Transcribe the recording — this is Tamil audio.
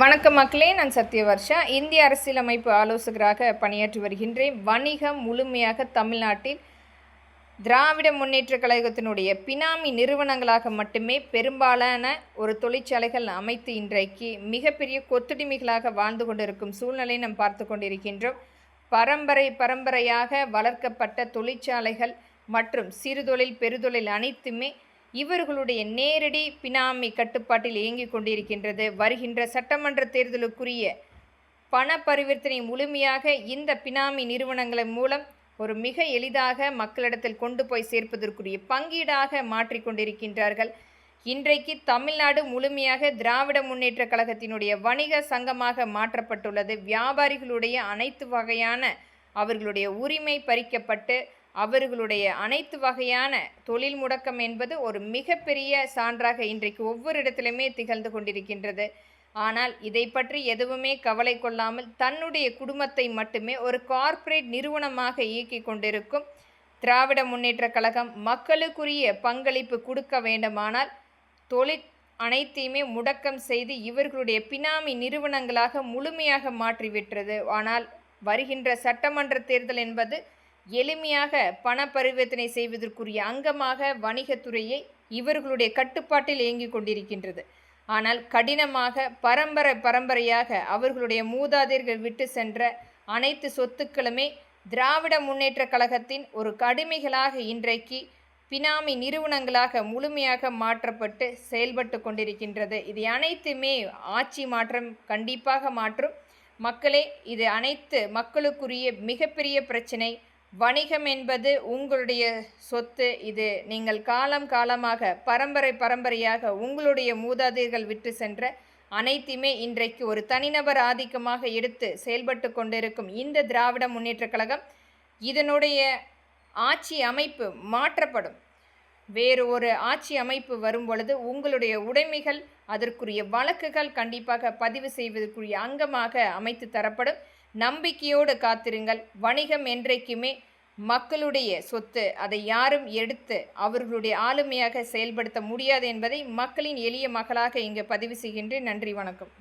வணக்கம் மக்களே, நான் சத்யவர்ஷா. இந்திய அரசியலமைப்பு ஆலோசகராக பணியாற்றி வருகின்றேன். வணிகம் முழுமையாக தமிழ்நாட்டில் திராவிட முன்னேற்றக் கழகத்தினுடைய பினாமி நிறுவனங்களாக மட்டுமே பெரும்பாலான ஒரு தொழிற்சாலைகள் அமைத்து இன்றைக்கு மிகப்பெரிய கொத்தடிமைகளாக வாழ்ந்து கொண்டிருக்கும் சூழ்நிலை நாம் பார்த்து கொண்டிருக்கின்றோம். பரம்பரையாக வளர்க்கப்பட்ட தொழிற்சாலைகள் மற்றும் சிறுதொழில் பெருதொழில் அனைத்துமே இவர்களுடைய நேரடி பினாமி கட்டுப்பாட்டில் இயங்கிக் கொண்டிருக்கின்றது. வருகின்ற சட்டமன்ற தேர்தலுக்குரிய பண பரிவர்த்தனை முழுமையாக இந்த பினாமி நிறுவனங்களின் மூலம் ஒரு மிக எளிதாக மக்களிடத்தில் கொண்டு போய் சேர்ப்பதற்குரிய பங்கீடாக மாற்றிக்கொண்டிருக்கின்றார்கள். இன்றைக்கு தமிழ்நாடு முழுமையாக திராவிட முன்னேற்றக் கழகத்தினுடைய வணிக சங்கமாக மாற்றப்பட்டுள்ளது. வியாபாரிகளுடைய அனைத்து வகையான அவர்களுடைய உரிமை பறிக்கப்பட்டு அவர்களுடைய அனைத்து வகையான தொழில் முடக்கம் என்பது ஒரு மிகப்பெரிய சான்றாக இன்றைக்கு ஒவ்வொரு இடத்திலுமே திகழ்ந்து கொண்டிருக்கின்றது. ஆனால் இதை பற்றி எதுவுமே கவலை கொள்ளாமல் தன்னுடைய குடும்பத்தை மட்டுமே ஒரு கார்ப்பரேட் நிறுவனமாக இயக்கி கொண்டிருக்கும் திராவிட முன்னேற்றக் கழகம் மக்களுக்குரிய பங்களிப்பு கொடுக்க வேண்டுமானால் தொழில் அனைத்தையுமே முடக்கம் செய்து இவர்களுடைய பினாமி நிறுவனங்களாக முழுமையாக மாற்றிவிட்டது. ஆனால் வருகின்ற சட்டமன்ற தேர்தல் என்பது எளிமையாக பண பரிவர்த்தனை செய்வதற்குரிய அங்கமாக வணிகத்துறையை இவர்களுடைய கட்டுப்பாட்டில் இயங்கிக் கொண்டிருக்கின்றது. ஆனால் கடினமாக பரம்பரையாக அவர்களுடைய மூதாதையர்கள் விட்டு சென்ற அனைத்து சொத்துக்களுமே திராவிட முன்னேற்றக் கழகத்தின் ஒரு கடுமைகளாக இன்றைக்கு பினாமி நிறுவனங்களாக முழுமையாக மாற்றப்பட்டு செயல்பட்டு கொண்டிருக்கின்றது. இது அனைத்துமே ஆட்சி மாற்றம் கண்டிப்பாக மாற்றும். மக்களே, இது அனைத்து மக்களுக்குரிய மிகப்பெரிய பிரச்சனை. வணிகம் என்பது உங்களுடைய சொத்து. இது நீங்கள் காலமாக பரம்பரையாக உங்களுடைய மூதாதையர்கள் விட்டு சென்ற அனைத்துமே இன்றைக்கு ஒரு தனிநபர் ஆதிக்கமாக எடுத்து செயல்பட்டு கொண்டிருக்கும் இந்த திராவிட முன்னேற்றக் கழகம் இதனுடைய ஆட்சி அமைப்பு மாற்றப்படும். வேறு ஒரு ஆட்சி அமைப்பு வரும் பொழுது உங்களுடைய உடைமைகள் அதற்குரிய வழக்குகள் கண்டிப்பாக பதிவு செய்வதற்குரிய அங்கமாக அமைத்து தரப்படும். நம்பிக்கையோடு காத்திருங்கள். வணிகம் என்றைக்குமே மக்களுடைய சொத்து. அதை யாரும் எடுத்து அவர்களுடைய ஆளுமையாக செயல்படுத்த முடியாது என்பதை மக்களின் எளிய மகளாக இங்கு பதிவு செய்கின்றேன். நன்றி, வணக்கம்.